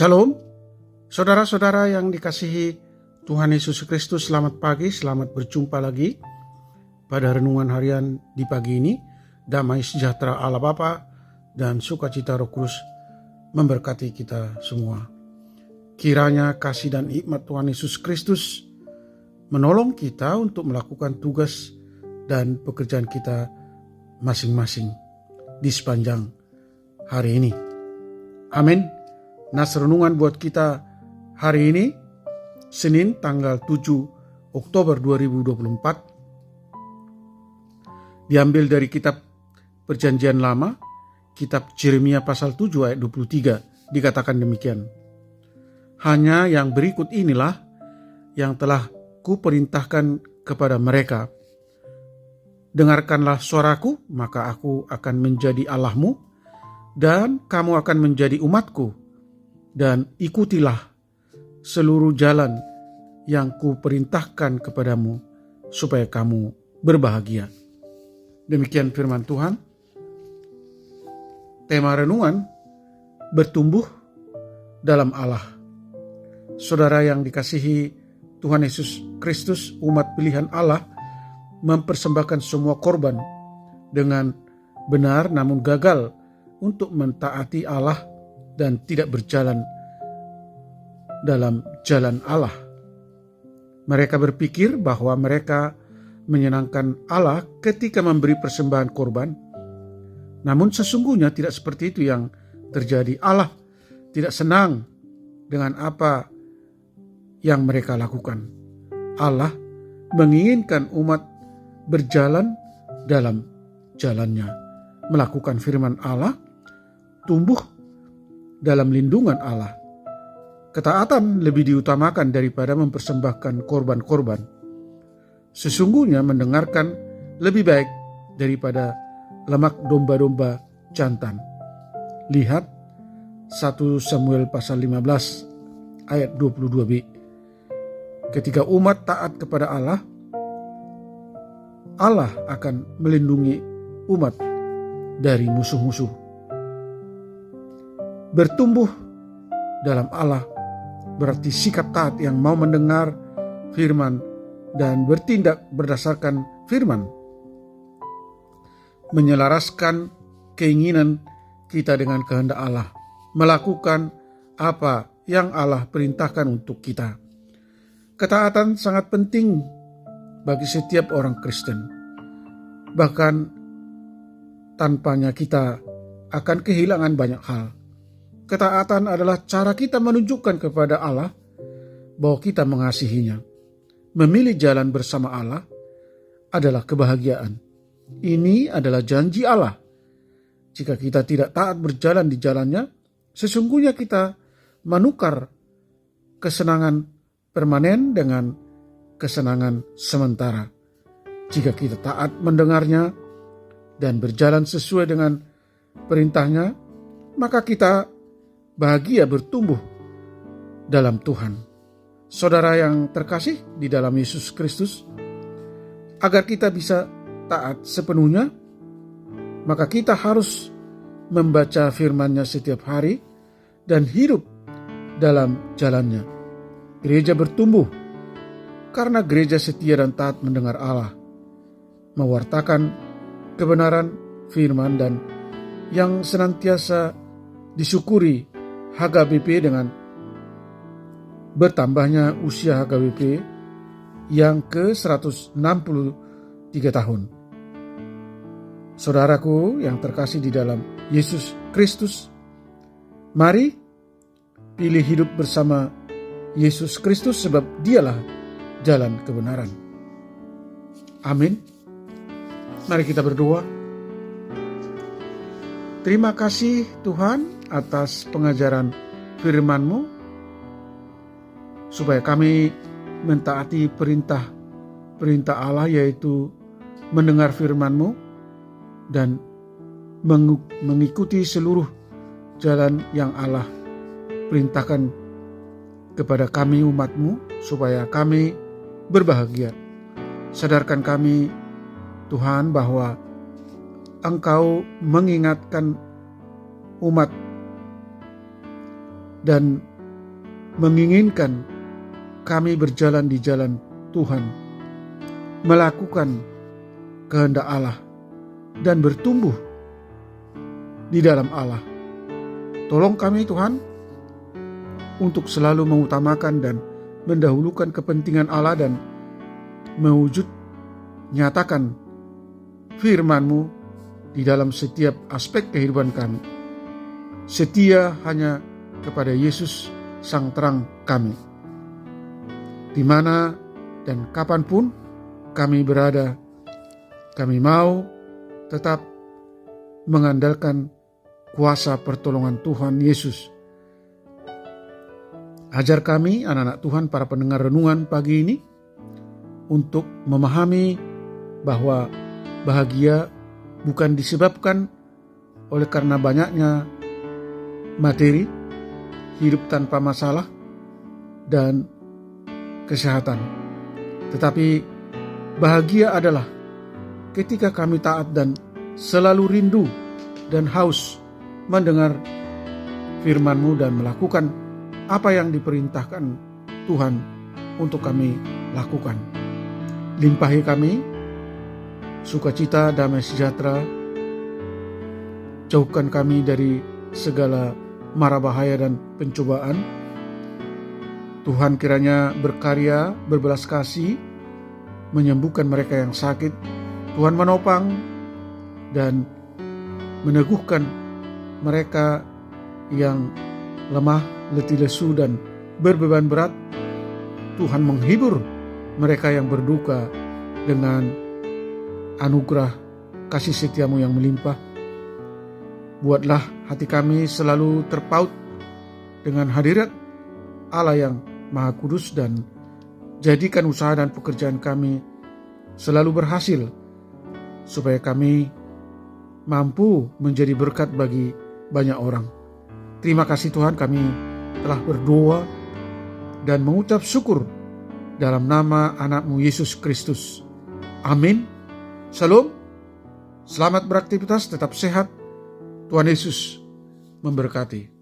Shalom, saudara-saudara yang dikasihi Tuhan Yesus Kristus, selamat pagi, selamat berjumpa lagi pada renungan harian di pagi ini. Damai sejahtera Allah Bapa dan sukacita Roh Kudus memberkati kita semua. Kiranya kasih dan hikmat Tuhan Yesus Kristus menolong kita untuk melakukan tugas dan pekerjaan kita masing-masing di sepanjang hari ini. Amin. Nas renungan buat kita hari ini, Senin tanggal 7 Oktober 2024, diambil dari kitab Perjanjian Lama, kitab Yeremia pasal 7 ayat 23, dikatakan demikian. Hanya yang berikut inilah yang telah kuperintahkan kepada mereka. Dengarkanlah suaraku, maka aku akan menjadi Allahmu, dan kamu akan menjadi umatku. Dan ikutilah seluruh jalan yang kuperintahkan kepadamu supaya kamu berbahagia. Demikian firman Tuhan. Tema renungan, bertumbuh dalam Allah. Saudara yang dikasihi Tuhan Yesus Kristus, umat pilihan Allah mempersembahkan semua korban dengan benar namun gagal untuk mentaati Allah dan tidak berjalan dalam jalan Allah. Mereka berpikir bahwa mereka menyenangkan Allah ketika memberi persembahan korban. Namun sesungguhnya tidak seperti itu yang terjadi. Allah tidak senang dengan apa yang mereka lakukan. Allah menginginkan umat berjalan dalam jalannya, melakukan firman Allah, tumbuh dalam lindungan Allah. Ketaatan lebih diutamakan daripada mempersembahkan korban-korban. Sesungguhnya mendengarkan lebih baik daripada lemak domba-domba jantan. Lihat 1 Samuel pasal 15 ayat 22b. Ketika umat taat kepada Allah, Allah akan melindungi umat dari musuh-musuh. Bertumbuh dalam Allah berarti sikap taat yang mau mendengar firman dan bertindak berdasarkan firman. Menyelaraskan keinginan kita dengan kehendak Allah. Melakukan apa yang Allah perintahkan untuk kita. Ketaatan sangat penting bagi setiap orang Kristen. Bahkan tanpanya kita akan kehilangan banyak hal. Ketaatan adalah cara kita menunjukkan kepada Allah bahwa kita mengasihinya. Memilih jalan bersama Allah adalah kebahagiaan. Ini adalah janji Allah. Jika kita tidak taat berjalan di jalannya, sesungguhnya kita menukar kesenangan permanen dengan kesenangan sementara. Jika kita taat mendengarnya dan berjalan sesuai dengan perintahnya, maka kita bahagia bertumbuh dalam Tuhan. Saudara yang terkasih di dalam Yesus Kristus, agar kita bisa taat sepenuhnya, maka kita harus membaca firman-Nya setiap hari dan hidup dalam jalannya. Gereja bertumbuh karena gereja setia dan taat mendengar Allah, mewartakan kebenaran firman dan yang senantiasa disyukuri HKBP dengan bertambahnya usia HKBP yang ke-163 tahun. Saudaraku yang terkasih di dalam Yesus Kristus, mari pilih hidup bersama Yesus Kristus sebab dialah jalan kebenaran. Amin. Mari kita berdoa. Terima kasih Tuhan atas pengajaran firman-Mu, supaya kami mentaati perintah Allah, yaitu mendengar firman-Mu dan mengikuti seluruh jalan yang Allah perintahkan kepada kami umat-Mu, supaya kami berbahagia. Sadarkan kami Tuhan bahwa Engkau mengingatkan umat dan menginginkan kami berjalan di jalan Tuhan, melakukan kehendak Allah, dan bertumbuh di dalam Allah. Tolong kami Tuhan untuk selalu mengutamakan dan mendahulukan kepentingan Allah dan mewujud nyatakan firman-Mu di dalam setiap aspek kehidupan kami. Setia hanya kepada Yesus Sang Terang kami. Di mana dan kapanpun kami berada, kami mau tetap mengandalkan kuasa pertolongan Tuhan Yesus. Ajar kami, anak-anak Tuhan, para pendengar renungan pagi ini, untuk memahami bahwa bahagia bukan disebabkan oleh karena banyaknya materi, hidup tanpa masalah, dan kesehatan. Tetapi bahagia adalah ketika kami taat dan selalu rindu dan haus mendengar firman-Mu dan melakukan apa yang diperintahkan Tuhan untuk kami lakukan. Limpahi kami sukacita, damai sejahtera. Jauhkan kami dari segala mara bahaya dan pencobaan. Tuhan kiranya berkarya, berbelas kasih, menyembuhkan mereka yang sakit. Tuhan menopang dan meneguhkan mereka yang lemah, letih lesu, dan berbeban berat. Tuhan menghibur mereka yang berduka dengan anugerah kasih setia-Mu yang melimpah. Buatlah hati kami selalu terpaut dengan hadirat Allah yang Maha Kudus, dan jadikan usaha dan pekerjaan kami selalu berhasil, supaya kami mampu menjadi berkat bagi banyak orang. Terima kasih Tuhan, kami telah berdoa dan mengucap syukur dalam nama anak-Mu Yesus Kristus. Amin. Shalom. Selamat beraktivitas, tetap sehat. Tuhan Yesus memberkati.